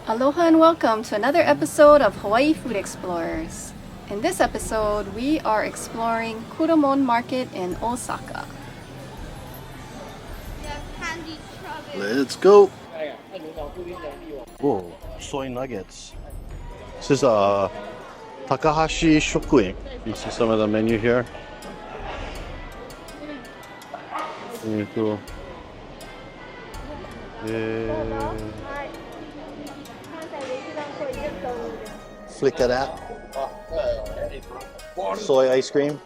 Aloha and welcome to another episode of Hawaii Food Explorers. In this episode, we are exploring Kuromon Market in Osaka. Let's go. Whoa, soy nuggets. This is Takahashi Shokuin. You see some of the menu here. Flick of that. Soy ice cream.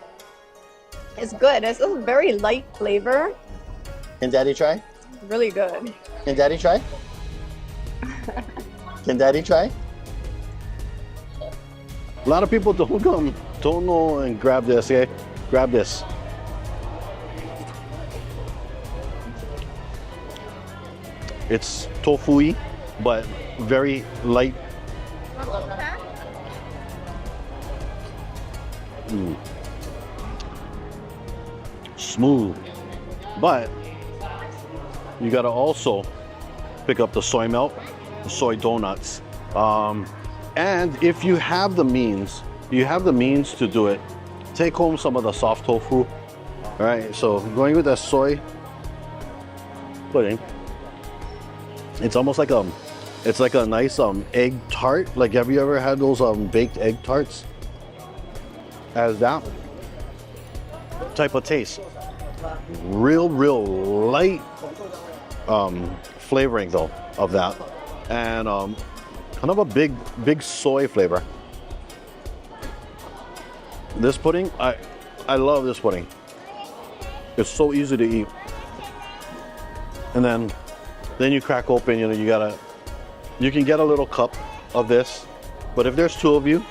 It's good. It's a very light flavor. Can Daddy try? Really good. Can Daddy try? Can Daddy try? A lot of people don't know and grab this, okay? Grab this. It's tofu-y, but very light. Smooth. But you gotta also pick up the soy milk, the soy donuts. And if you have the means to do it, take home some of the soft tofu. All right, so going with that soy pudding, it's almost like it's like a nice egg tart. Like, have you ever had those baked egg tarts? Has that type of taste. Real light flavoring though of that, and kind of a big soy flavor. This pudding, I love this pudding. It's so easy to eat. And then you crack open, you can get a little cup of this, but if there's two of you,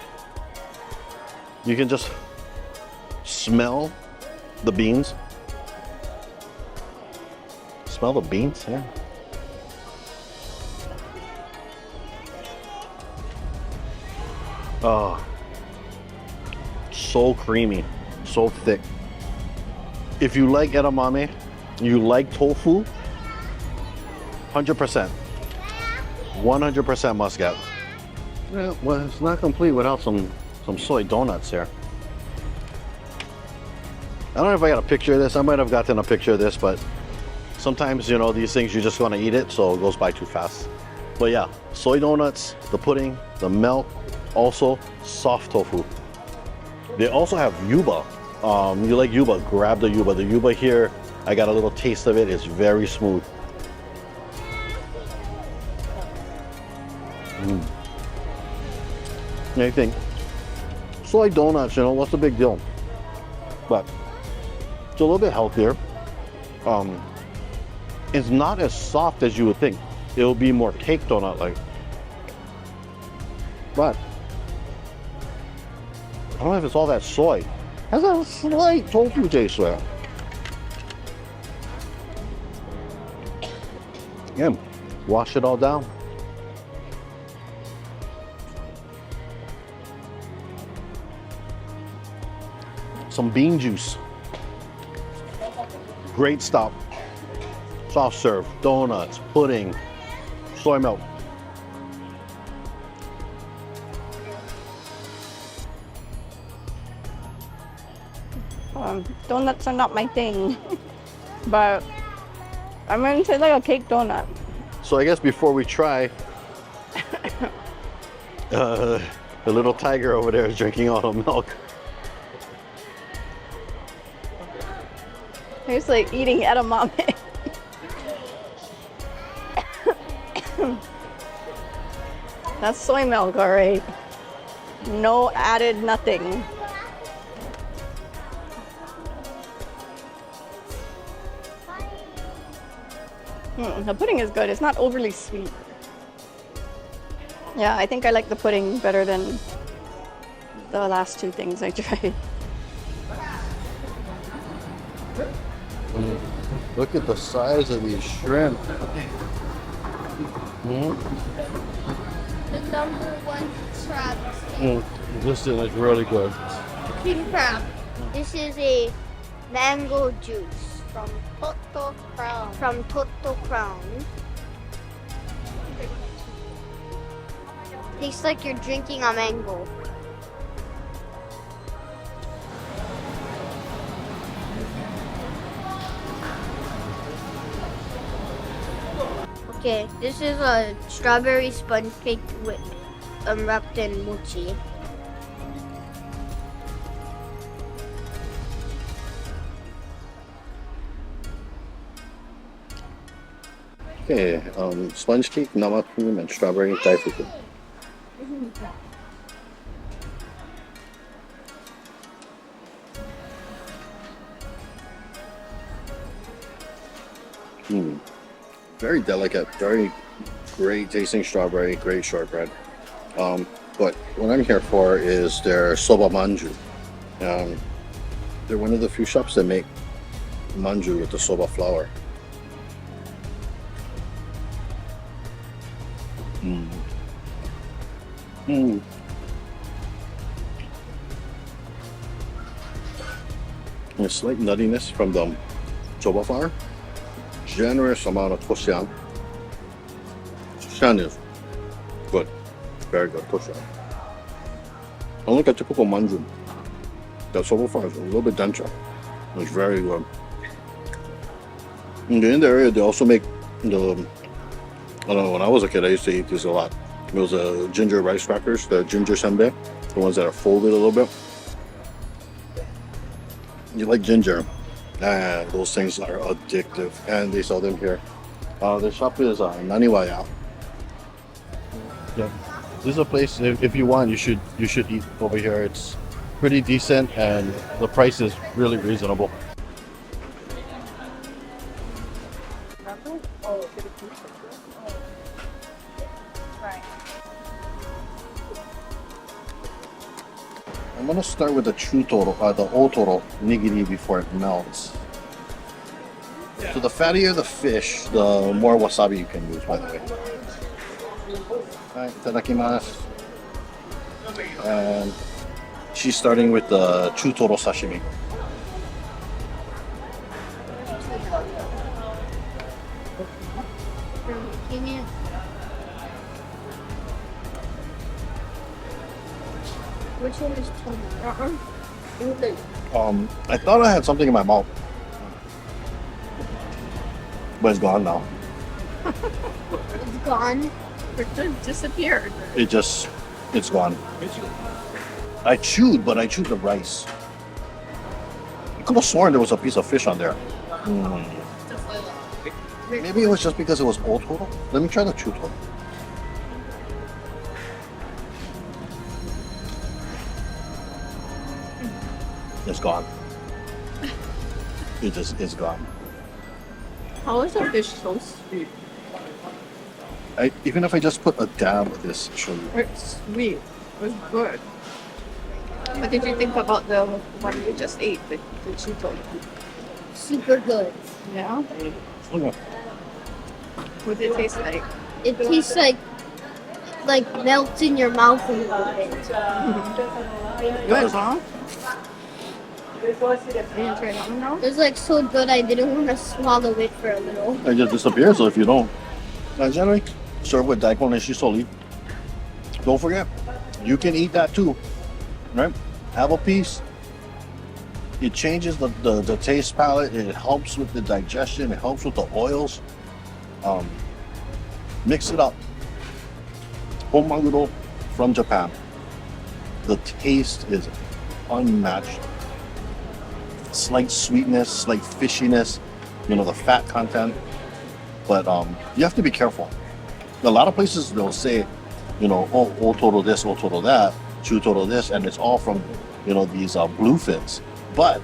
you can just smell the beans. Smell the beans, yeah. Oh, so creamy, so thick. If you like edamame, you like tofu, 100%. 100% must get. Yeah, well, it's not complete without some soy donuts here. I don't know if I got a picture of this. I might have gotten a picture of this, but sometimes, these things, you just want to eat it, so it goes by too fast. But yeah, soy donuts, the pudding, the milk, also soft tofu. They also have yuba. You like yuba, grab the yuba. The yuba here, I got a little taste of it. It's very smooth. Yeah, you think, soy donuts, what's the big deal? But it's a little bit healthier. It's not as soft as you would think. It'll be more cake donut-like. But I don't know if it's all that soy. It has a slight tofu taste there. Yeah, wash it all down. Some bean juice. Great stop. Soft serve, donuts, pudding, soy milk. Donuts are not my thing, but I'm going to say like a cake donut. So I guess before we try, the little tiger over there is drinking all the milk. It's like eating edamame. That's soy milk, all right. No added nothing. The pudding is good. It's not overly sweet. Yeah, I think I like the pudding better than the last two things I tried. Look at the size of these shrimp. The number one crab. This is really good. King crab. This is a mango juice from Totto Crown. Tastes like you're drinking a mango. Okay, this is a strawberry sponge cake with wrapped in mochi. Okay, sponge cake, nama cream, and strawberry Daifuku. Very delicate, very great tasting strawberry, great shortbread. But what I'm here for is their Soba Manju. They're one of the few shops that make Manju with the soba flour. A slight nuttiness from the soba flour. Generous amount of toshan. Toshan is good, very good toshan. Unlike a typical manju, the soba flour is a little bit denser. It's very good. In the area, they also make the. I don't know. When I was a kid, I used to eat these a lot. It was ginger rice crackers, the ginger senbei, the ones that are folded a little bit. You like ginger? And those things are addictive, and they sell them here. The shop is Naniwaya. Yeah, this is a place. If you want, you should eat over here. It's pretty decent, and the price is really reasonable. I'm gonna start with the Chutoro, the Ootoro Nigiri before it melts. So the fattier the fish, the more wasabi you can use, by the way. Alright, itadakimasu. And she's starting with the Chutoro sashimi. Which one is I thought I had something in my mouth, but it's gone now. It's gone. It disappeared. It's gone. I chewed the rice. I could have sworn there was a piece of fish on there. Maybe it was just because it was Ootoro. Let me try the Chutoro. It's gone. It's gone. How is a fish so sweet? Even if I just put a dab of this sugar. It's sweet. It was good. What did you think about the one you just ate, the Chutoro? Super good. Yeah? Okay. What did it taste like? It tastes like melts in your mouth a little bit. Good, huh? You didn't try that one now? It was like so good I didn't want to swallow it for a little. It just disappears, so if you don't. Generally, serve with daikon and shisoli. Don't forget, you can eat that too, right? Have a piece. It changes the taste palette. It helps with the digestion. It helps with the oils. Mix it up. Maguro from Japan. The taste is unmatched. Slight sweetness, slight fishiness, the fat content. But you have to be careful. A lot of places they'll say, oh, Ootoro this, Ootoro that, Chutoro this, and it's all from, these bluefins. But,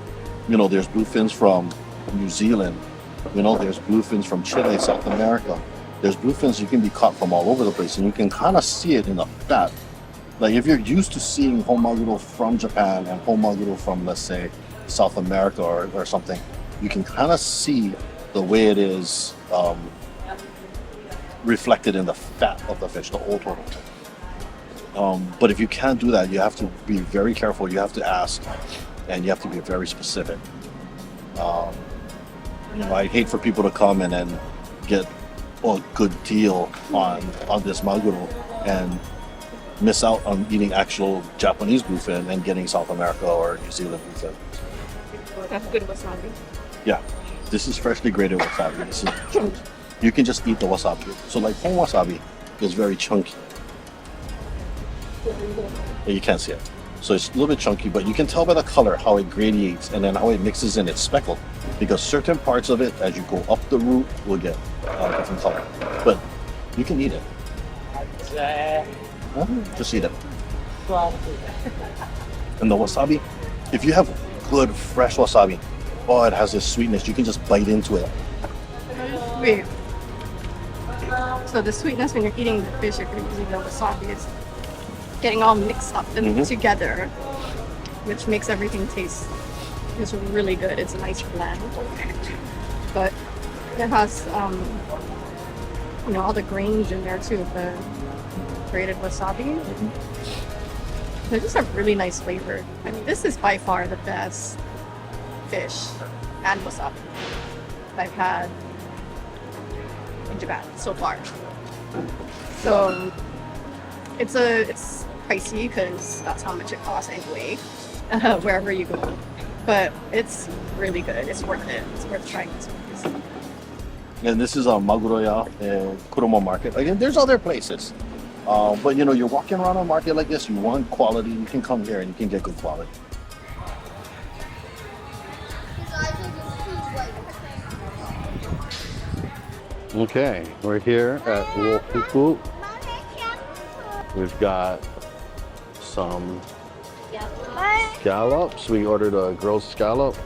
there's bluefins from New Zealand. There's bluefins from Chile, South America. There's bluefins you can be caught from all over the place, and you can kind of see it in the fat. Like if you're used to seeing Maguro from Japan and Maguro from, let's say, South America or something, you can kind of see the way it is reflected in the fat of the fish, the Ootoro. But if you can't do that, you have to be very careful. You have to ask, and you have to be very specific. I hate for people to come and then get a good deal on this Maguro, and miss out on eating actual Japanese bluefin and getting South America or New Zealand bluefin. That's good wasabi. Yeah, this is freshly grated wasabi. This is chunky. You can just eat the wasabi. So like home wasabi is very chunky. But you can't see it. So it's a little bit chunky, but you can tell by the color how it gradiates and then how it mixes in. It's speckled because certain parts of it, as you go up the root, will get different color. But you can eat it. Just eat it. And the wasabi, if you have good fresh wasabi, oh, it has this sweetness. You can just bite into it. Wait. So the sweetness when you're eating the fish, you're using the wasabi is getting all mixed up and together, which makes everything taste is really good. It's a nice blend, but it has all the grains in there too. The grated wasabi. They just have really nice flavor. I mean, this is by far the best fish and wasabi I've had in Japan so far. So it's pricey because that's how much it costs anyway, wherever you go. But it's really good. It's worth it. It's worth trying this place. And this is a Maguro-Ya in Kuromon Market. Again, there's other places. But you're walking around a market like this, you want quality, you can come here and you can get good quality. Okay, we're here at Uofuku. We've got some scallops. We ordered a grilled scallop.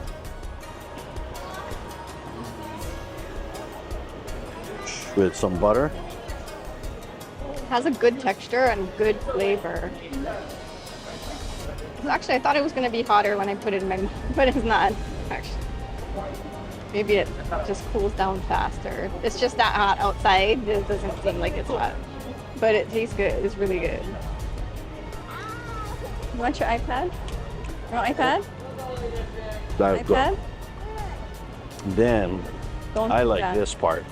With some butter. It has a good texture and good flavor. Actually, I thought it was going to be hotter when I put it in my mouth, but it's not, actually. Maybe it just cools down faster. It's just that hot outside. It doesn't seem like it's hot. But it tastes good. It's really good. You want your iPad? You want iPad? That's iPad? good. Then, I like this part.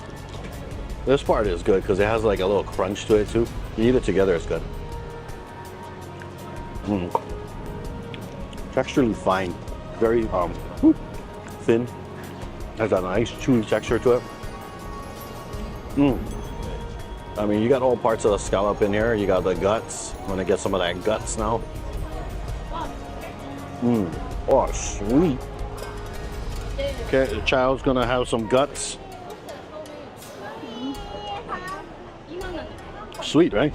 This part is good because it has like a little crunch to it too. You eat it together, it's good. Texturally fine. Very thin. Has a nice chewy texture to it. I mean, you got all parts of the scallop in here. You got the guts. I'm gonna get some of that guts now. Oh, sweet. Okay, the child's gonna have some guts. Sweet, right?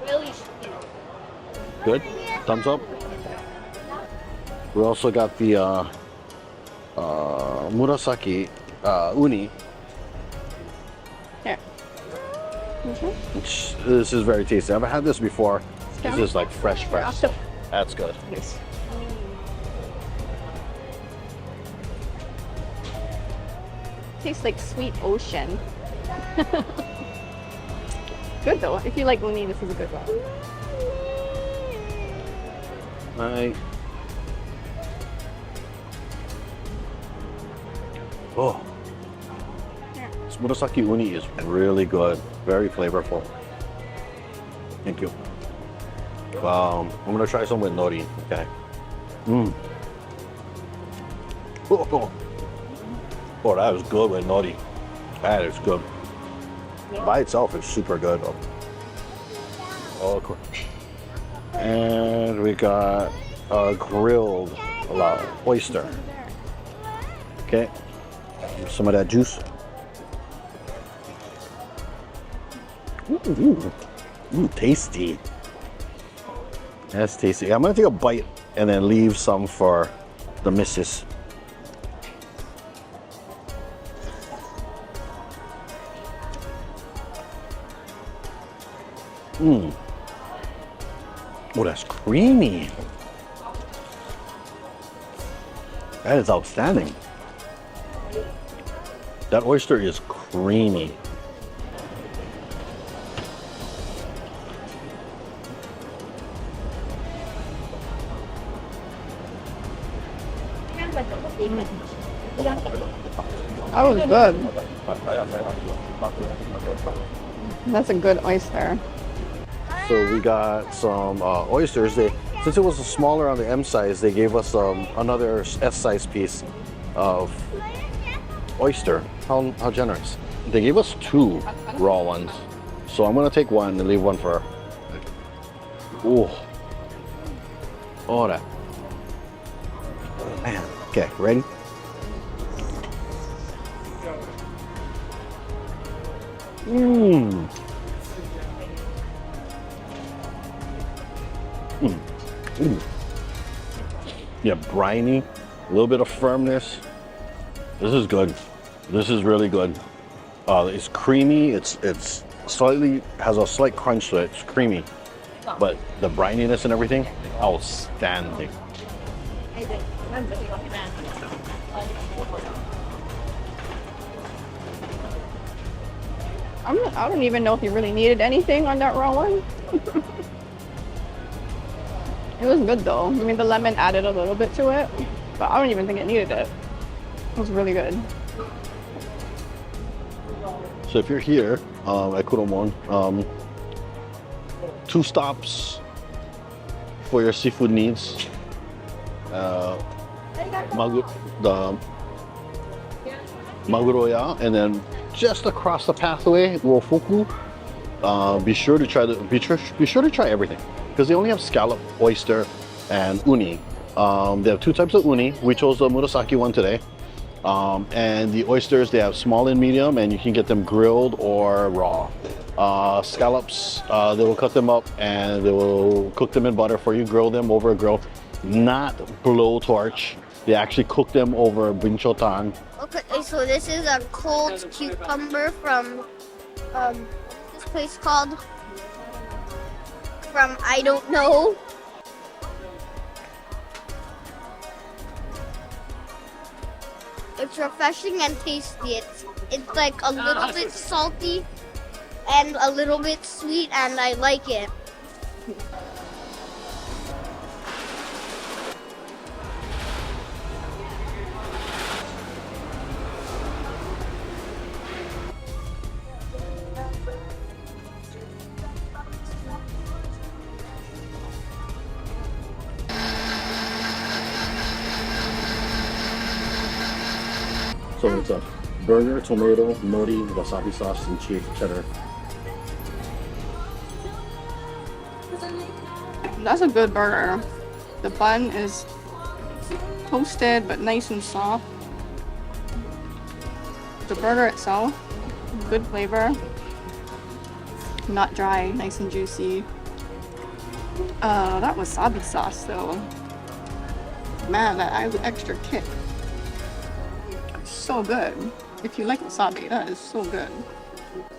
Really sweet. Good. Thumbs up. We also got the Murasaki uni. Here. This is very tasty. I've had this before. This is like fresh. That's good. Yes. Tastes like sweet ocean. Good though. If you like uni, this is a good one. Oh, this Murasaki uni is really good. Very flavorful. Thank you. I'm gonna try some with nori. Okay. Oh, that was good with nori. That is good. By itself, it's super good. Oh, cool. And we got a grilled oyster. Okay. Some of that juice. Ooh, tasty. That's tasty. I'm gonna take a bite and then leave some for the missus. Oh, that's creamy. That is outstanding. That oyster is creamy. That was good. That's a good oyster. So we got some oysters. Since it was smaller on the M size, they gave us another S size piece of oyster. How generous. They gave us 2 raw ones. So I'm gonna take one and leave one for her. Ooh. Oh, that. Man. Okay, ready? Mmm. Mm. Mm. Yeah, briny, a little bit of firmness. This is good. This is really good. It's creamy. It's slightly has a slight crunch to it. It's creamy, but the brininess and everything, outstanding. I don't even know if you really needed anything on that raw one. It was good though. I mean, the lemon added a little bit to it, but I don't even think it needed it. It was really good. So if you're here at Kuromon, 2 stops for your seafood needs. The Maguro-Ya, and then just across the pathway, Uofuku. Be sure to try everything, because they only have scallop, oyster, and uni. They have 2 types of uni. We chose the Murasaki one today. And the oysters, they have small and medium, and you can get them grilled or raw. Scallops, they will cut them up and they will cook them in butter for you, grill them over a grill, not blowtorch. They actually cook them over binchotan. Okay, so this is a cold cucumber from this place called from I don't know. It's refreshing and tasty. It's like a little bit salty and a little bit sweet, and I like it. So it's a burger, tomato, nori, wasabi sauce, and cheddar. That's a good burger. The bun is toasted but nice and soft. The burger itself, good flavor. Not dry, nice and juicy. That wasabi sauce though. Man, that adds an extra kick. So good. If you like wasabi, that is so good.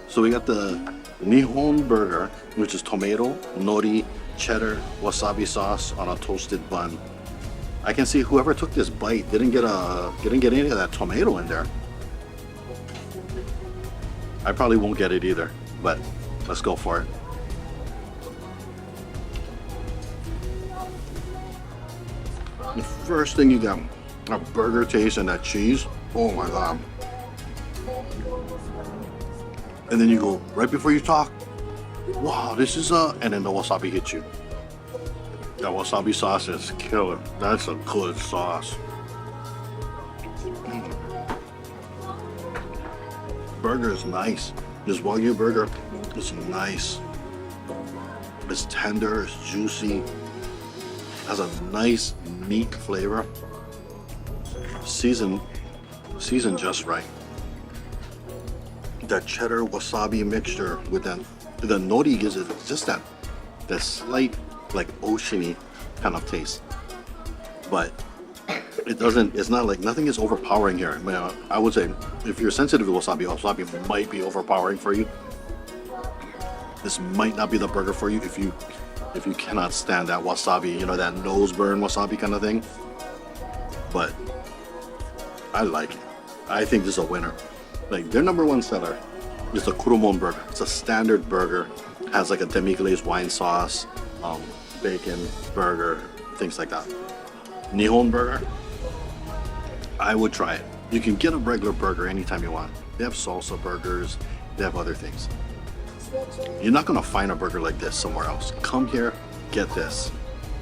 So we got the Nihon burger, which is tomato, nori, cheddar, wasabi sauce on a toasted bun. I can see whoever took this bite didn't get any of that tomato in there. I probably won't get it either, but let's go for it. The first thing you got, a burger taste and that cheese. Oh my god. And then you go, right before you talk, wow, this is and then the wasabi hits you. That wasabi sauce is killer. That's a good sauce. Burger is nice. This Wagyu burger is nice. It's tender, it's juicy, has a nice meat flavor. Seasoned just right. That cheddar wasabi mixture with the nori gives it just that slight like oceany kind of taste. But it's not like nothing is overpowering here. I mean, I would say if you're sensitive to wasabi might be overpowering for you. This might not be the burger for you if you cannot stand that wasabi, that nose burn wasabi kind of thing. But I like it. I think this is a winner. Like their number one seller is the Kuromon Burger. It's a standard burger, has like a demi-glazed wine sauce, bacon, burger, things like that. Nihon Burger, I would try it. You can get a regular burger anytime you want. They have salsa burgers, they have other things. You're not gonna find a burger like this somewhere else. Come here, get this.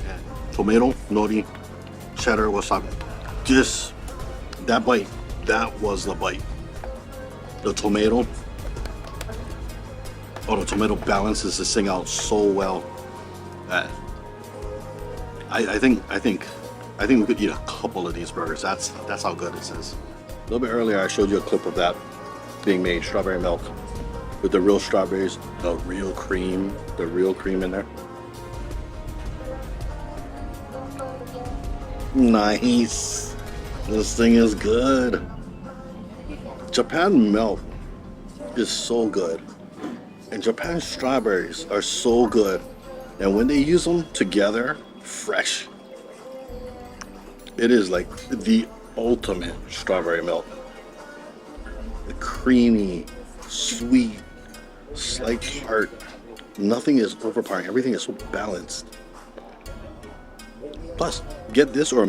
And tomato, nori, cheddar, wasabi. Just that bite. That was the bite. The tomato. Oh, the tomato balances this thing out so well. I think we could eat a couple of these burgers. That's how good this is. A little bit earlier, I showed you a clip of that being made, strawberry milk, with the real strawberries, the real cream in there. Nice. This thing is good. Japan milk is so good, and Japan strawberries are so good. And when they use them together, fresh, it is like the ultimate strawberry milk. The creamy, sweet, slight tart. Nothing is overpowering. Everything is so balanced. Plus, get this or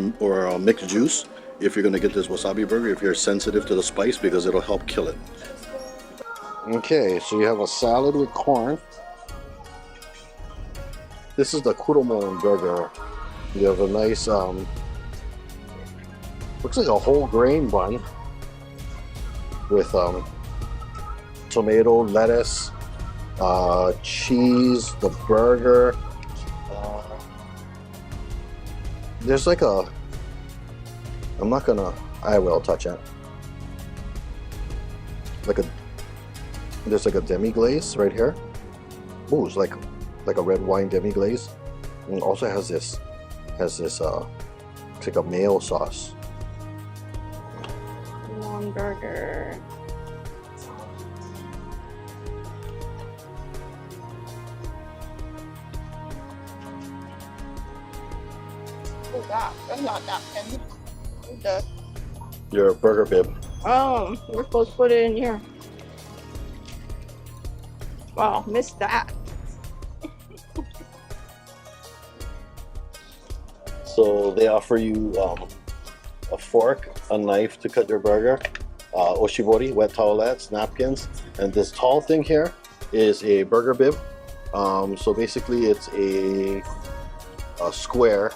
a mixed juice if you're gonna get this wasabi burger, if you're sensitive to the spice, because it'll help kill it. Okay, so you have a salad with corn. This is the Kuromon Burger. You have a nice, looks like a whole grain bun with tomato, lettuce, cheese, the burger. There's like a, I will touch it. There's like a demi glaze right here. Ooh, it's like a red wine demi glaze. And it also has this it's like a mayo sauce. Kuromon Burger. Oh god, that's not that thin. Okay. Your burger bib. Oh, we're supposed to put it in here. Wow, missed that. So they offer you a fork, a knife to cut your burger, oshibori, wet towelettes, napkins, and this tall thing here is a burger bib. So basically it's a square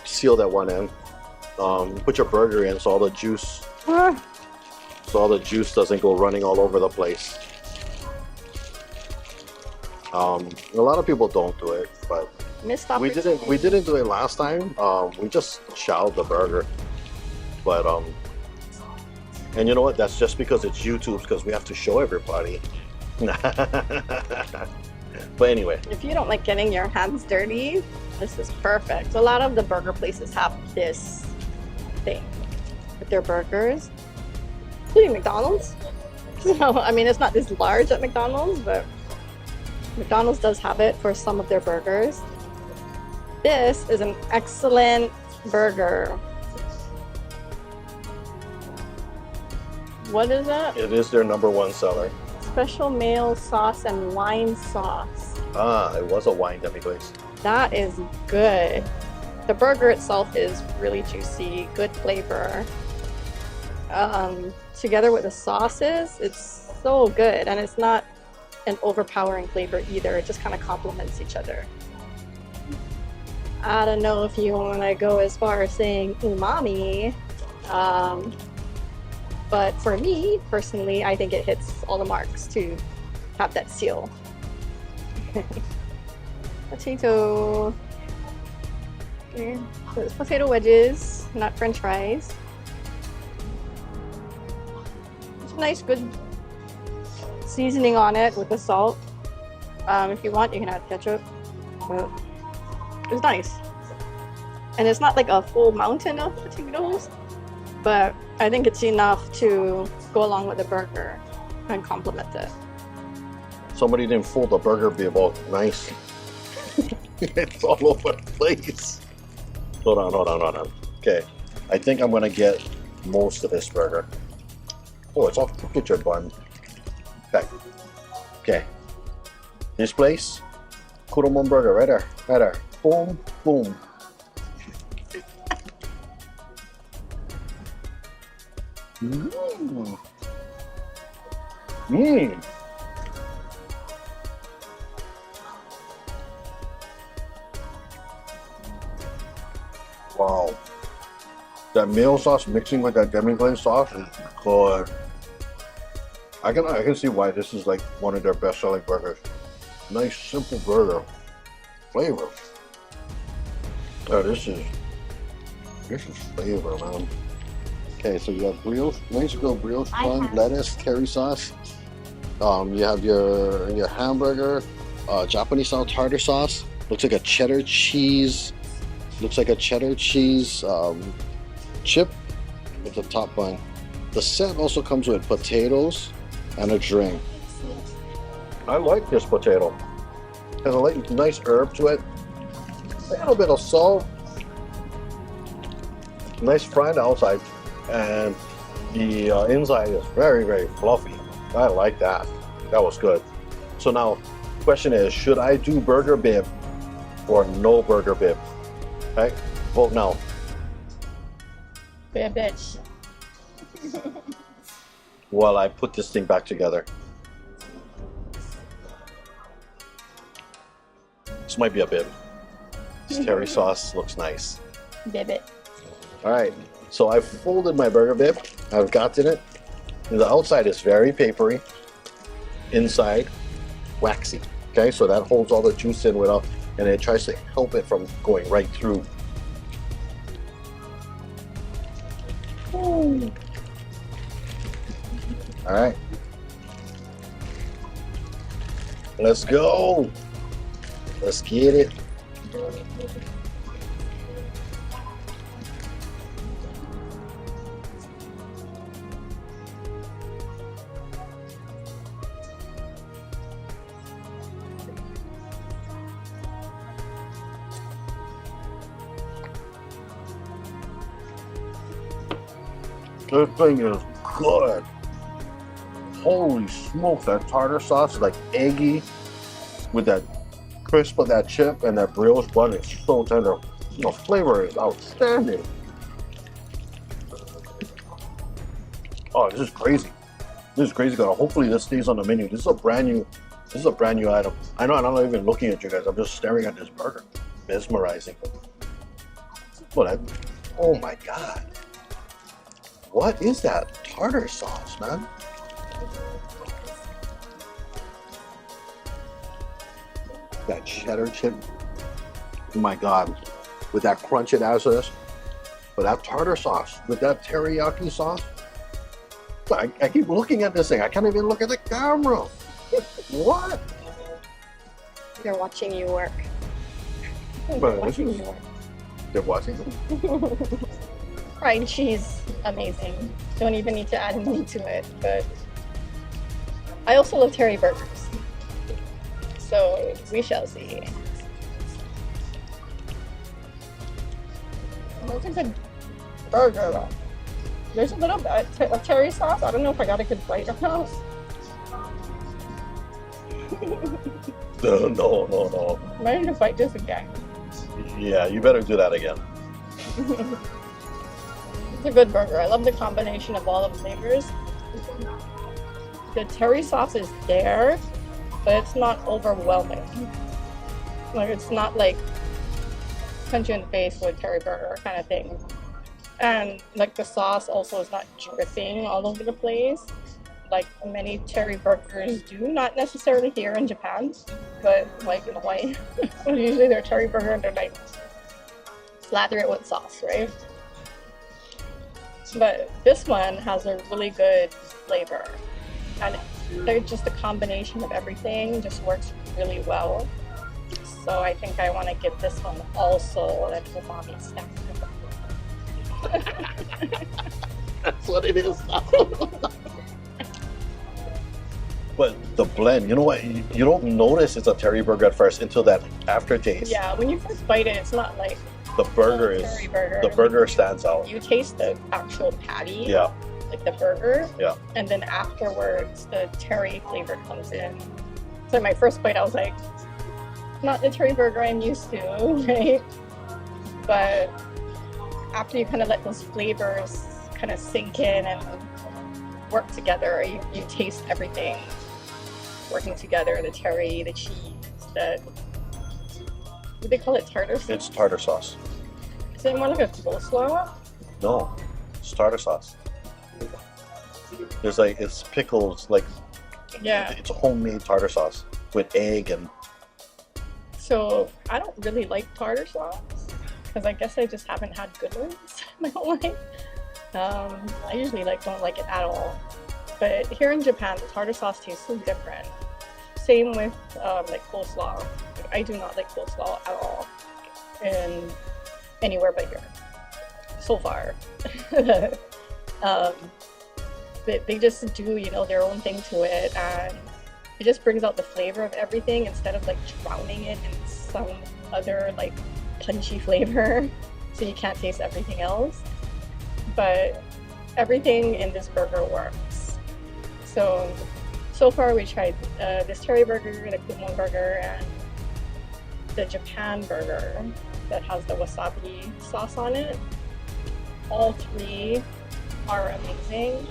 sealed at one end. Put your burger in so all the juice doesn't go running all over the place. A lot of people don't do it, but we didn't do it last time. We just chowed the burger, but and you know what? That's just because it's YouTube, because we have to show everybody. But anyway, if you don't like getting your hands dirty, this is perfect. A lot of the burger places have this thing with their burgers, including McDonald's. So I mean, it's not this large at McDonald's, but McDonald's does have it for some of their burgers. This is an excellent burger. What is it? it is their #1 seller. Special mayo sauce and wine sauce. Ah, it was a wine demi glaze. That is good. The burger itself is really juicy, good flavor. Together with the sauces, it's so good, and it's not an overpowering flavor either. It just kind of complements each other. I don't know if you want to go as far as saying umami, but for me personally, I think it hits all the marks to have that seal. Potato. Okay. So it's potato wedges, not French fries. It's a nice, good seasoning on it with the salt. If you want, you can add ketchup. But it's nice. And it's not like a full mountain of potatoes, but I think it's enough to go along with the burger and complement it. Somebody didn't fold the burger bib out nice. It's all over the place. Hold on. Okay, I think I'm gonna get most of this burger. Oh, it's all get your bun. Okay. This place, Kuromon Burger, right there. Boom, boom. Wow. That mayo sauce mixing with that demi-glaze sauce is good. I can see why this is like one of their best-selling burgers. Nice, simple burger. Flavor. Oh, this is flavor, man. Okay, so you have brioche, nice grilled brioche bun, lettuce, curry sauce. You have your hamburger, Japanese style tartar sauce. Looks like a cheddar cheese. Looks like a cheddar cheese chip with the top bun. The set also comes with potatoes and a drink. I like this potato. Has a nice herb to it. A little bit of salt. Nice fry on the outside, and the inside is very, very fluffy. I like that. That was good. So now, question is, should I do burger bib or no burger bib? Okay, vote now. Be a bitch. While I put this thing back together. This might be a bib. This terry sauce looks nice. Bib it. All right, so I've folded my burger bib. I've gotten it. And the outside is very papery. Inside, waxy. Okay, so that holds all the juice in without, and it tries to help it from going right through. Ooh. All right, let's go. Let's get it. This thing is good. Holy smokes, that tartar sauce is like eggy with that crisp of that chip, and that brioche bun is so tender. The flavor is outstanding. Oh, this is crazy. This is crazy. Hopefully this stays on the menu. This is a brand new item. I know I'm not even looking at you guys. I'm just staring at this burger. Mesmerizing. Oh my God. What is that tartar sauce, man? That cheddar chip. Oh my God. With that crunch it has this. But that tartar sauce, with that teriyaki sauce. I keep looking at this thing. I can't even look at the camera. What? They're watching you work. They're watching you work. They're watching. Fried cheese, amazing. Don't even need to add meat to it, but I also love terry burgers. So we shall see. Look at the burger though. There's a little bit of terry sauce. I don't know if I got a good bite or not. No. I'm ready to fight this again. Yeah, you better do that again. It's a good burger. I love the combination of all the flavors. The terry sauce is there, but it's not overwhelming. Like, it's not like punch you in the face with terry burger kind of thing. And like the sauce also is not dripping all over the place, like many terry burgers do, not necessarily here in Japan, but like in Hawaii. Usually they're terry burger and they're like slather it with sauce, right? But this one has a really good flavor, and they're just a combination of everything just works really well. So I think I want to give this one also an umami stack. That's what it is. But the blend, you know what? You don't notice it's a terry burger at first until that aftertaste. Yeah, when you first bite it, it's not like the burger the burger stands out. You taste the actual patty. Yeah. Like the burger. Yeah. And then afterwards, the terry flavor comes in. So my first bite, I was like, not the terry burger I'm used to, right? But after you kind of let those flavors kind of sink in and work together, you taste everything working together, the terry, the cheese, what do they call it, tartar sauce? It's tartar sauce. Is it more like a coleslaw? No, it's tartar sauce. There's like, it's pickles, like, Yeah. it's a homemade tartar sauce with egg and. So I don't really like tartar sauce because I guess I just haven't had good ones in my whole life. I usually don't like it at all. But here in Japan, the tartar sauce tastes so different. Same with like coleslaw. Like, I do not like coleslaw at all, in anywhere but here. So far, they just do their own thing to it, and it just brings out the flavor of everything instead of like drowning it in some other like punchy flavor, so you can't taste everything else. But everything in this burger works. So far we tried this cherry burger, the Kuromon burger, and the Japan burger that has the wasabi sauce on it. All three are amazing.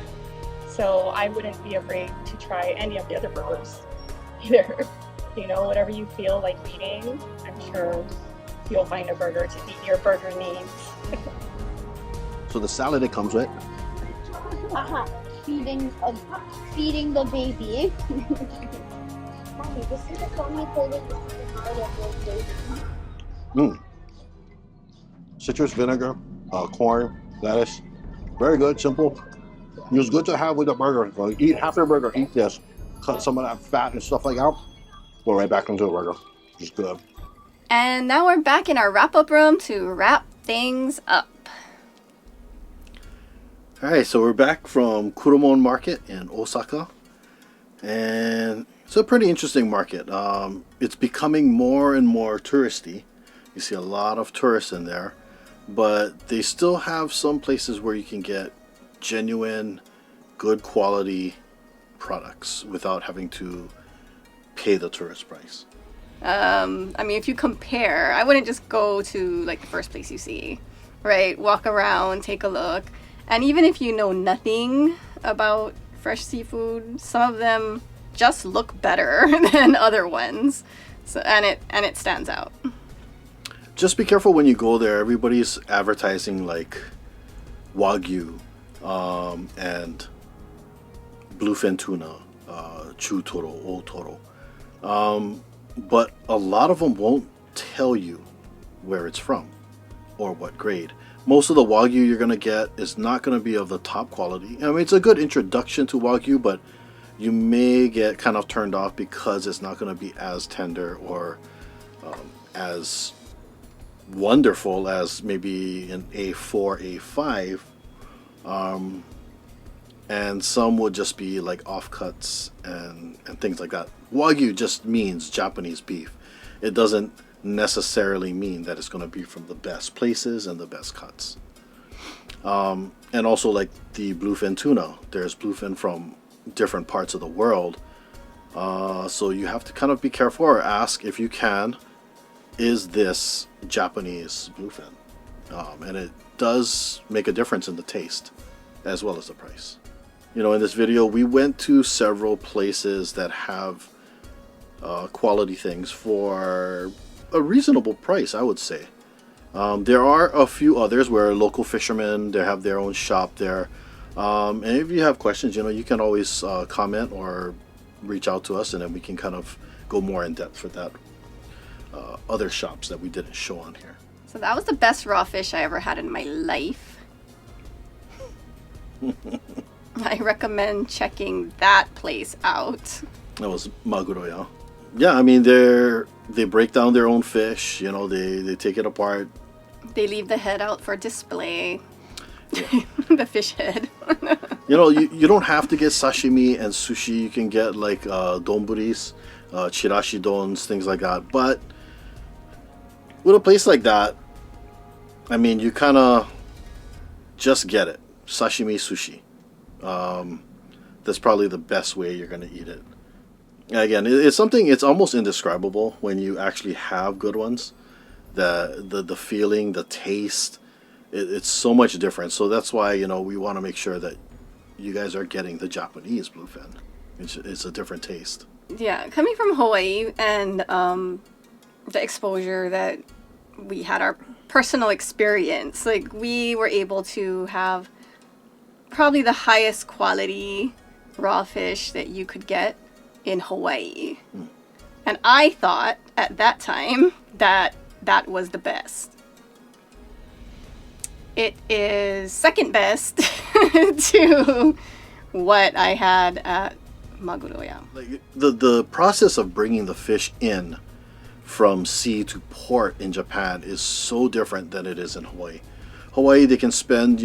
So I wouldn't be afraid to try any of the other burgers either. Whatever you feel like eating, I'm sure you'll find a burger to meet your burger needs. So the salad it comes with. Feeding the baby. Mommy, this is the only thing Citrus vinegar, corn, lettuce. Very good, simple. It was good to have with the burger. So eat half your burger, eat this, cut some of that fat and stuff like that. Go right back into the burger. It's good. And now we're back in our wrap-up room to wrap things up. All right, so we're back from Kuromon Market in Osaka, and it's a pretty interesting market. It's becoming more and more touristy. You see a lot of tourists in there, but they still have some places where you can get genuine, good quality products without having to pay the tourist price. I mean, if you compare, I wouldn't just go to like the first place you see, right? Walk around, take a look. And even if you know nothing about fresh seafood, some of them just look better than other ones. So, and it stands out. Just be careful when you go there. Everybody's advertising like Wagyu and bluefin tuna, Chutoro, Ootoro. But a lot of them won't tell you where it's from or what grade. Most of the Wagyu you're going to get is not going to be of the top quality. I mean, it's a good introduction to Wagyu, but you may get kind of turned off because it's not going to be as tender or as wonderful as maybe an A4, A5. And some would just be like offcuts and things like that. Wagyu just means Japanese beef. It doesn't necessarily mean that it's going to be from the best places and the best cuts. And also like the bluefin tuna. There's bluefin from different parts of the world. So you have to kind of be careful or ask if you can, is this Japanese bluefin? And it does make a difference in the taste as well as the price. In this video, we went to several places that have quality things for a reasonable price, I would say. There are a few others where local fishermen, they have their own shop there. And if you have questions, you can always comment or reach out to us, and then we can kind of go more in depth for that other shops that we didn't show on here. So that was the best raw fish I ever had in my life. I recommend checking that place out. That was Maguro-Ya. Yeah, I mean, they break down their own fish, they take it apart. They leave the head out for display. Yeah. The fish head. You don't have to get sashimi and sushi. You can get like donburis, chirashi dons, things like that. But with a place like that, I mean, you kind of just get it. Sashimi, sushi. That's probably the best way you're going to eat it. Again, it's something, it's almost indescribable when you actually have good ones. The feeling, the taste, it's so much different. So that's why, we want to make sure that you guys are getting the Japanese bluefin. It's a different taste. Yeah, coming from Hawaii and the exposure that we had our personal experience. Like, we were able to have probably the highest quality raw fish that you could get in Hawaii. And I thought at that time that that was the best. It is second best to what I had at Maguro-Ya. Like the process of bringing the fish in from sea to port in Japan is so different than it is in Hawaii. Hawaii, they can spend,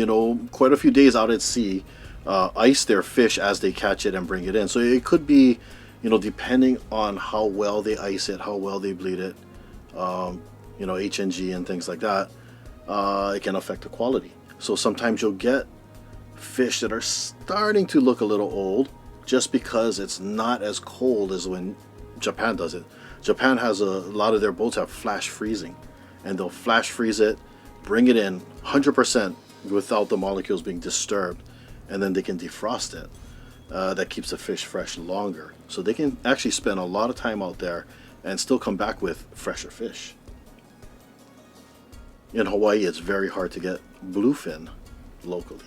quite a few days out at sea, ice their fish as they catch it and bring it in. So it could be, depending on how well they ice it, how well they bleed it, HNG and things like that, it can affect the quality. So sometimes you'll get fish that are starting to look a little old just because it's not as cold as when Japan does it. Japan has a lot of their boats have flash freezing, and they'll flash freeze it, bring it in 100% without the molecules being disturbed, and then they can defrost it. That keeps the fish fresh longer. So they can actually spend a lot of time out there and still come back with fresher fish. In Hawaii, it's very hard to get bluefin locally.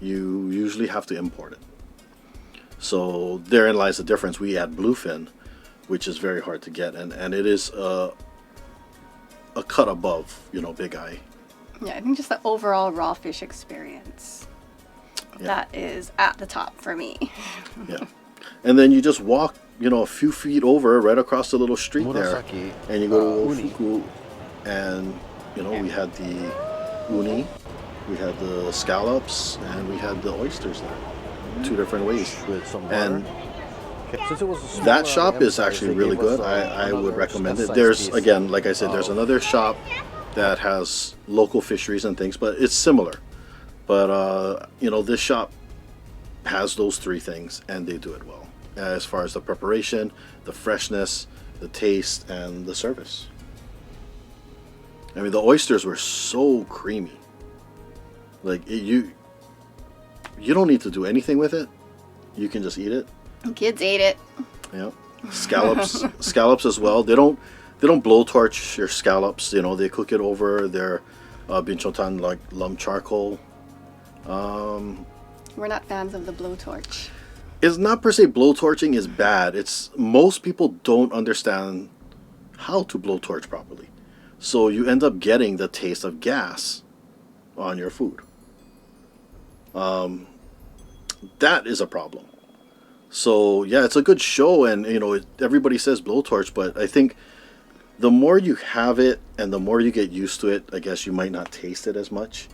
You usually have to import it. So therein lies the difference. We add bluefin, which is very hard to get, and it is a cut above, Big Eye. Yeah, I think just the overall raw fish experience. Yeah. That is at the top for me. Yeah. And then you just walk, a few feet over, right across the little street Murasaki, there, and you go to uni. Uofuku, and, we had the uni, we had the scallops, and we had the oysters there. 2 different ways. with some butter. And Since it was a smaller that shop is empire, actually they really gave us, good. I would another recommend it. size There's, piece again, like I said, there's of- another shop that has local fisheries and things, but it's similar. But, this shop has those 3 things, and they do it well. As far as the preparation, the freshness, the taste, and the service. I mean, the oysters were so creamy. Like, you don't need to do anything with it. You can just eat it. Kids ate it. Yeah, scallops as well. They don't blowtorch your scallops. They cook it over their binchotan, like lump charcoal. We're not fans of the blowtorch. It's not per se blowtorching is bad. It's most people don't understand how to blowtorch properly, so you end up getting the taste of gas on your food. That is a problem. So yeah, it's a good show, and everybody says blowtorch, but I think the more you have it and the more you get used to it, I guess you might not taste it as much.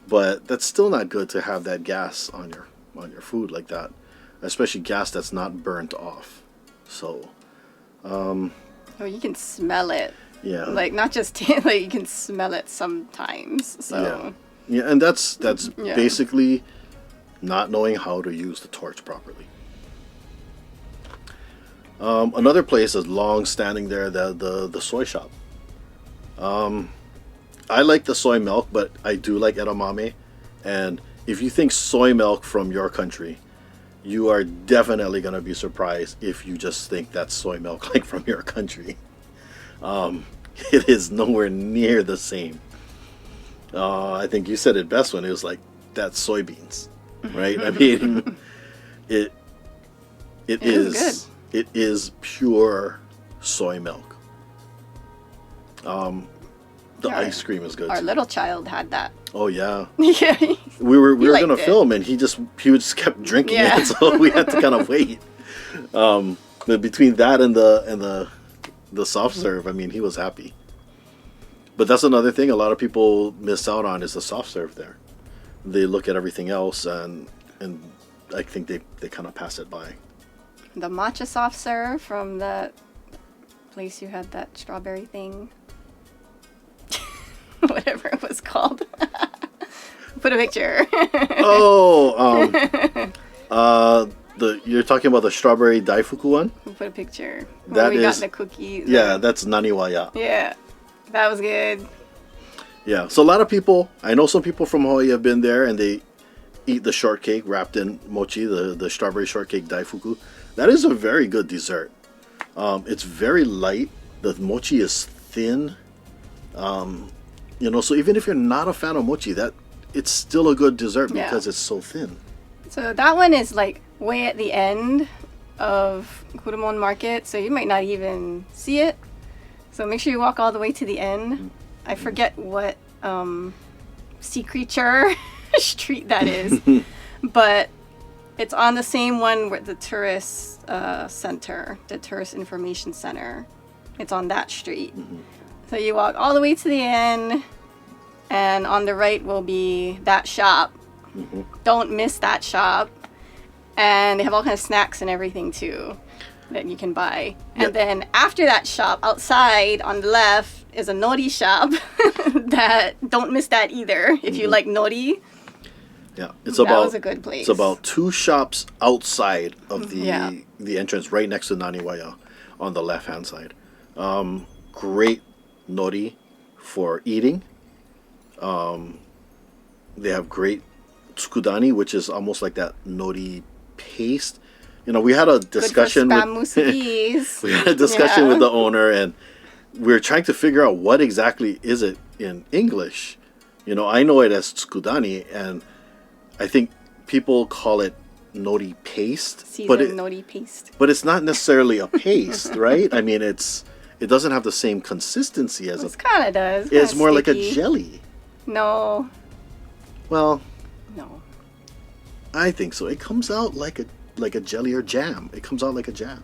But that's still not good to have that gas on your food like that, especially gas that's not burnt off. So Oh, you can smell it. yeah, Like, not just like, you can smell it sometimes. So yeah, and that's Yeah. basically not knowing how to use the torch properly. Another place is long standing there, the soy shop. I like the soy milk, but I do like edamame. And if you think soy milk from your country, you are definitely going to be surprised if you just think that's soy milk like from your country. It is nowhere near the same. I think you said it best when it was like, that's soybeans, right? I mean, it is good. It is pure soy milk. The Our- ice cream is good our too. little child had that. Oh yeah, Yeah. we were liked gonna it. film, and he just kept drinking Yeah. it, so we had to kind of wait. But between that and the soft serve, I mean, he was happy. But that's another thing a lot of people miss out on is the soft serve there. They look at everything else, and I think they kind of pass it by. The matcha soft serve from the place you had that strawberry thing. Whatever it was called. Put a picture. You're talking about the strawberry Daifuku one? We'll put a picture. That When we got is- the cookies. Yeah, that's Naniwaya. Yeah. That was good. Yeah, so a lot of people, I know some people from Hawaii have been there, and they eat the shortcake wrapped in mochi, the strawberry shortcake Daifuku. That is a very good dessert. It's very light. The mochi is thin. You know, so even if you're not a fan of mochi, that it's still a good dessert Yeah. because it's so thin. So that one is like way at the end of Kuromon Market, so you might not even see it. So make sure you walk all the way to the end. I forget what sea creature street that is, but it's on the same one with the tourist center, the tourist information center. It's on that street. So you walk all the way to the end, and on the right will be that shop. Don't miss that shop. And they have all kinds of snacks and everything too that you can buy. Yep. And then after that shop, outside on the left is a nori shop. That don't miss that either if you like nori. Yeah, it's That about was a good place. It's about 2 shops outside of the Yeah. the entrance, right next to Naniwaya, on the left hand side. Great nori for eating. They have great tsukudani, which is almost like that nori paste. You know, we had a discussion Good for spam with musubis. we had a discussion with the owner, and we were trying to figure out what exactly is it in English. You know, I know it as tsukudani, and I think people call it nori paste, Seasoned nori paste. but it's not necessarily a paste, right? I mean, it doesn't have the same consistency as It kind of does. It's kinda more like a sticky. jelly. No. Well, No. I think so. It comes out like a jelly or jam. It comes out like a jam.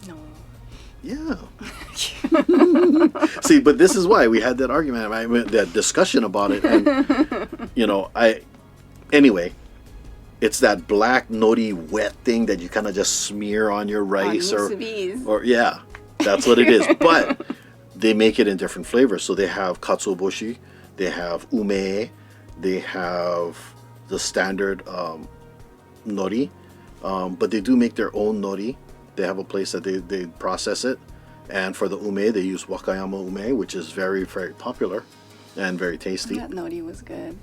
No. Yeah. See, but this is why we had that argument, that discussion about it, and you know, anyway, it's that black nori wet thing that you kind of just smear on your rice musubis. or yeah, that's what it is. But they make it in different flavors. So they have katsuobushi, they have ume, they have the standard nori, but they do make their own nori. They have a place that they process it, and for the ume they use Wakayama ume, which is very, very popular and very tasty. That nori was good.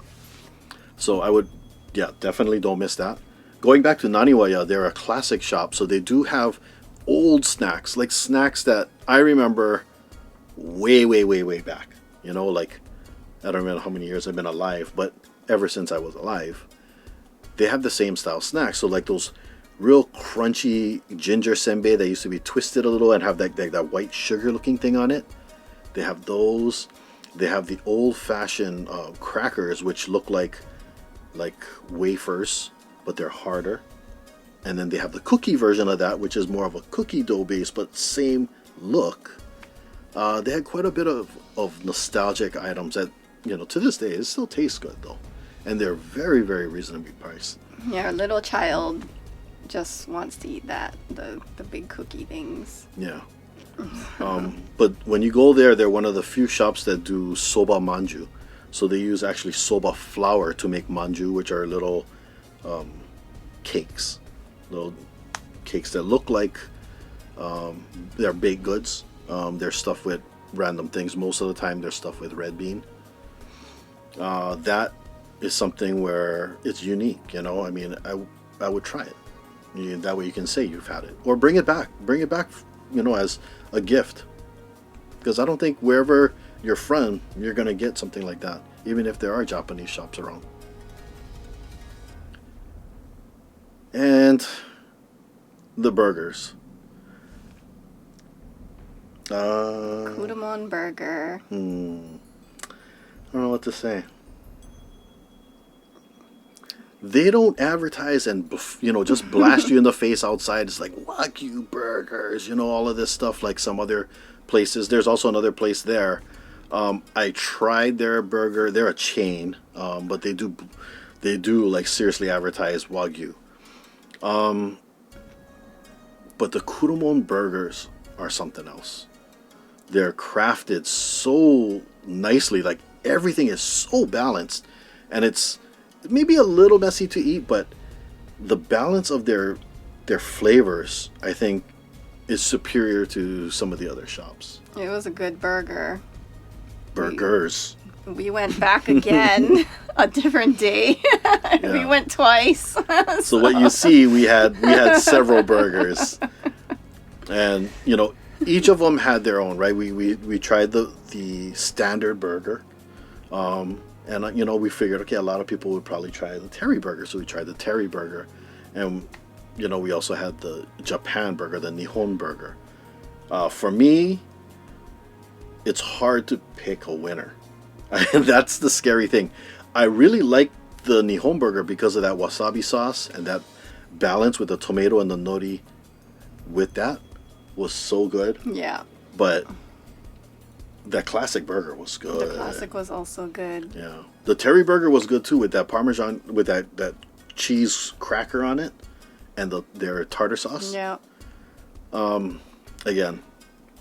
So I would, yeah, definitely don't miss that. Going back to Naniwaya, they're a classic shop, so they do have old snacks, like snacks that I remember way, way, way, way back. You know, like, I don't remember how many years I've been alive, but ever since I was alive, they have the same style snacks. So like those real crunchy ginger senbei that used to be twisted a little and have that white sugar looking thing on it. They have those. They have the old-fashioned crackers, which look like wafers, but they're harder. And then they have the cookie version of that, which is more of a cookie dough base, but same look. They had quite a bit of nostalgic items that, you know, to this day, it still tastes good though. And they're very, very reasonably priced. Yeah, our little child just wants to eat that, the big cookie things. Yeah. But when you go there, they're one of the few shops that do soba manju. So they use actually soba flour to make manju, which are little cakes. Little cakes that look like they're baked goods. They're stuffed with random things. Most of the time they're stuffed with red bean. That is something where it's unique, you know. I mean, I would try it. That way you can say you've had it. Or bring it back, you know, as a gift. Because I don't think wherever you're from, you're going to get something like that, even if there are Japanese shops around. And the burgers. Kuromon Burger. I don't know what to say. They don't advertise and, you know, just blast you in the face outside. It's like Wagyu burgers, you know, all of this stuff like some other places. There's also another place there. I tried their burger. They're a chain, but they do like seriously advertise Wagyu. But the Kuromon burgers are something else. They're crafted so nicely, like everything is so balanced, and it's maybe a little messy to eat, but the balance of their flavors, I think, is superior to some of the other shops. It was a good burger. Burgers. We went back again a different day. We Yeah. went twice. So what you see, we had several burgers, and you know, each of them had their own, right? We tried the standard burger, and you know, we figured, okay, a lot of people would probably try the Terry burger, so we tried the Terry burger, and you know, we also had the Japan burger, the Nihon burger. For me, it's hard to pick a winner. That's the scary thing. I really like the Nihon burger because of that wasabi sauce and that balance with the tomato and the nori with that was so good. Yeah. But that classic burger was good. The classic was also good. Yeah. The Terry burger was good too, with that Parmesan, with that cheese cracker on it and their tartar sauce. Yeah. Again,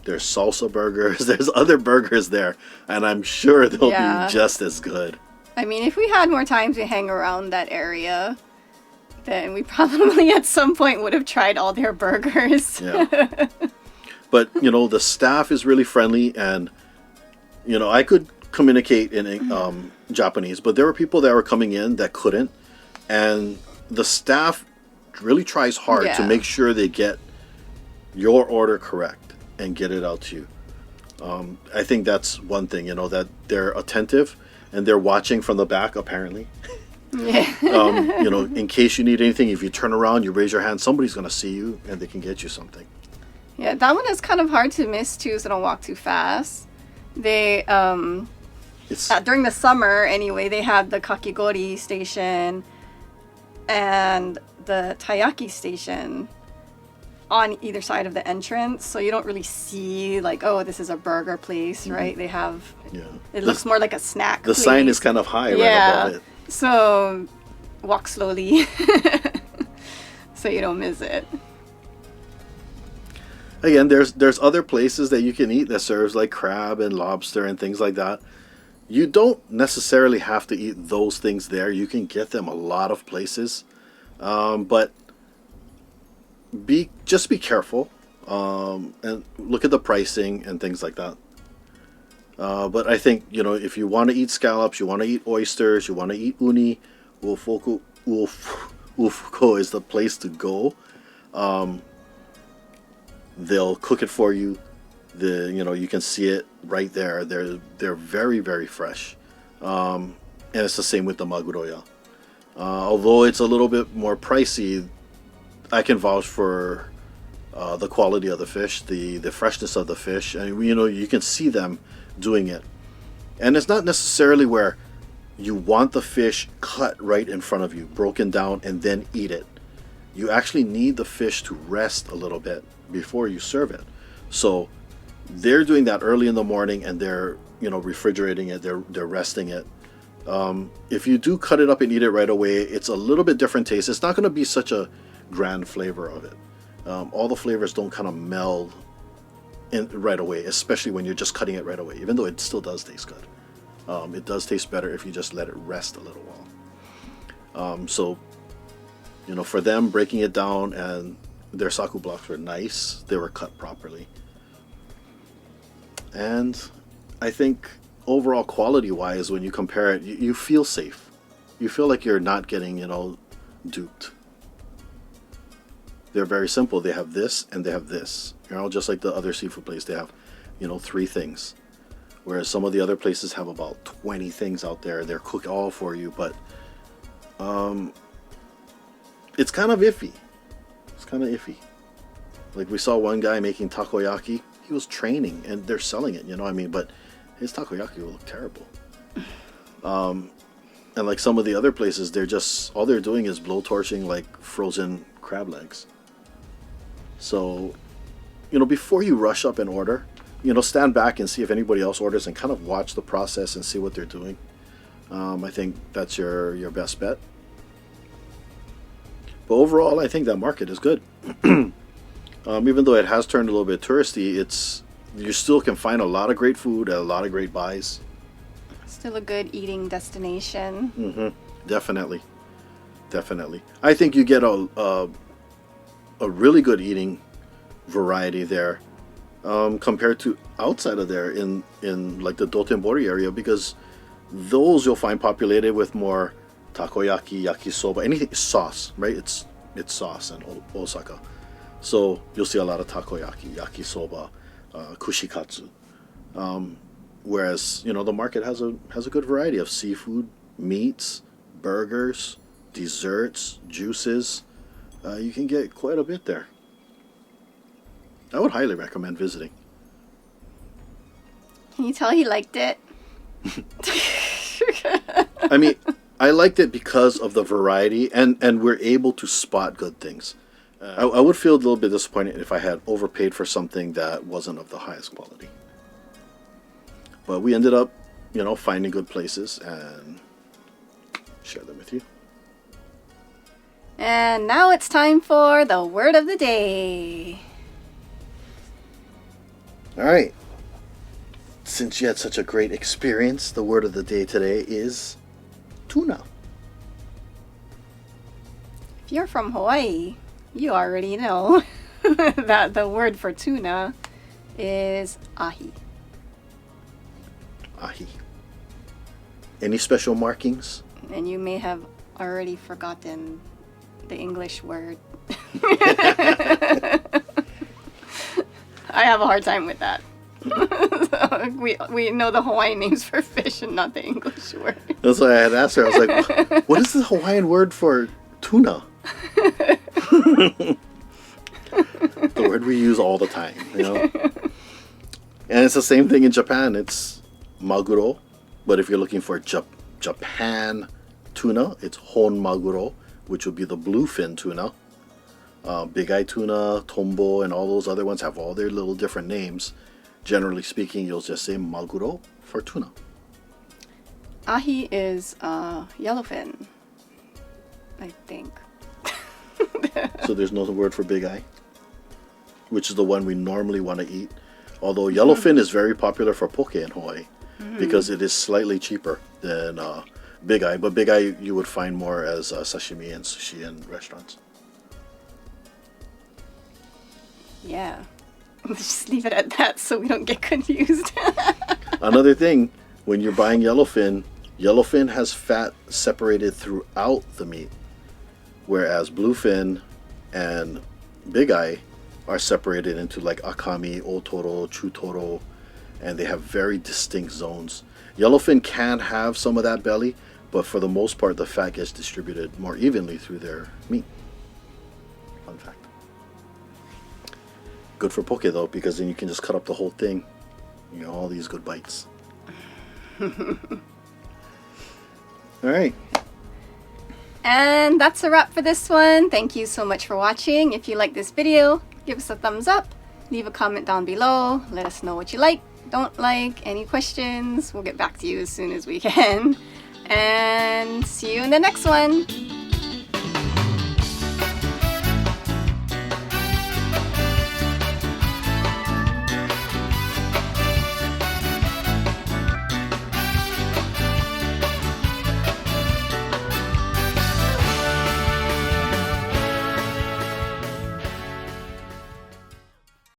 there's salsa burgers, there's other burgers there, and I'm sure they'll be just as good. I mean, if we had more time to hang around that area, then we probably at some point would have tried all their burgers. Yeah. But, you know, the staff is really friendly, and, you know, I could communicate in Japanese, but there were people that were coming in that couldn't, and the staff really tries hard to make sure they get your order correct and get it out to you. I think that's one thing, you know, that they're attentive and they're watching from the back, apparently. Yeah. You know, in case you need anything, if you turn around, you raise your hand, somebody's going to see you and they can get you something. Yeah, that one is kind of hard to miss too, so don't walk too fast. They, during the summer anyway, they have the kakigori station and the taiyaki station on either side of the entrance, so you don't really see like, oh, this is a burger place, right? They have, it looks more like a snack The place. sign is kind of high right above it. So walk slowly so you don't miss it. Again, there's other places that you can eat that serves like crab and lobster and things like that. You don't necessarily have to eat those things there. You can get them a lot of places, but just be careful and look at the pricing and things like that. But I think, you know, if you want to eat scallops, you want to eat oysters, you want to eat uni, Uofuku is the place to go. They'll cook it for you. You know, you can see it right there. They're very, very fresh. And it's the same with the Maguro-Ya. Although it's a little bit more pricey, I can vouch for the quality of the fish, the freshness of the fish, and you know, you can see them doing it. And it's not necessarily where you want the fish cut right in front of you, broken down, and then eat it. You actually need the fish to rest a little bit before you serve it. So they're doing that early in the morning, and they're, you know, refrigerating it, they're resting it. If you do cut it up and eat it right away, it's a little bit different taste. It's not going to be such a grand flavor of it. All the flavors don't kind of meld in right away, especially when you're just cutting it right away, even though it still does taste good. It does taste better if you just let it rest a little while. So, you know, for them, breaking it down, and their saku blocks were nice. They were cut properly. And I think overall quality-wise, when you compare it, you feel safe. You feel like you're not getting, you know, duped. They're very simple. They have this and they have this. You know, just like the other seafood place, they have, you know, 3 things. Whereas some of the other places have about 20 things out there. They're cooked all for you, but it's kind of iffy. It's kind of iffy. Like, we saw one guy making takoyaki. He was training, and they're selling it, you know what I mean? But his takoyaki will look terrible. And like some of the other places, all they're doing is blowtorching like frozen crab legs. So, you know, before you rush up and order, you know, stand back and see if anybody else orders and kind of watch the process and see what they're doing. I think that's your best bet. But overall, I think that market is good. Even though it has turned a little bit touristy, you still can find a lot of great food at a lot of great buys. Still a good eating destination. Mm-hmm. Definitely. I think you get a really good eating variety there compared to outside of there in like the Dotonbori area, because those you'll find populated with more takoyaki, yakisoba, anything sauce, right? It's sauce in Osaka. So you'll see a lot of takoyaki, yakisoba, kushikatsu. Whereas, you know, the market has a good variety of seafood, meats, burgers, desserts, juices. You can get quite a bit there. I would highly recommend visiting. Can you tell he liked it? I mean, I liked it because of the variety, and we're able to spot good things. I would feel a little bit disappointed if I had overpaid for something that wasn't of the highest quality. But we ended up, you know, finding good places and share them with you. And now it's time for the word of the day. All right. Since you had such a great experience, the word of the day today is tuna. If you're from Hawaii, you already know that the word for tuna is ahi. Ahi. Any special markings? And you may have already forgotten the English word. I have a hard time with that. So we know the Hawaiian names for fish and not the English word. That's why I had asked her. I was like, what is the Hawaiian word for tuna? The word we use all the time, you know? And it's the same thing in Japan. It's Maguro. But if you're looking for Japan tuna, it's Hon Maguro, which would be the bluefin tuna. Big eye tuna, tombo, and all those other ones have all their little different names. Generally speaking, you'll just say Maguro for tuna. Ahi is yellowfin, I think. So there's no word for big eye, which is the one we normally want to eat. Although yellowfin is very popular for poke in Hawaii because it is slightly cheaper than big eye. But big eye you would find more as sashimi and sushi in restaurants. Yeah. Let's just leave it at that so we don't get confused. Another thing, when you're buying yellowfin has fat separated throughout the meat, whereas bluefin and big eye are separated into like akami, Ootoro, Chutoro, and they have very distinct zones. Yellowfin can have some of that belly, but for the most part the fat gets distributed more evenly through their meat. Fun fact. Good for poke though, because then you can just cut up the whole thing. You know, all these good bites. Alright. And that's a wrap for this one. Thank you so much for watching. If you like this video, give us a thumbs up. Leave a comment down below. Let us know what you like, don't like, any questions. We'll get back to you as soon as we can. And see you in the next one.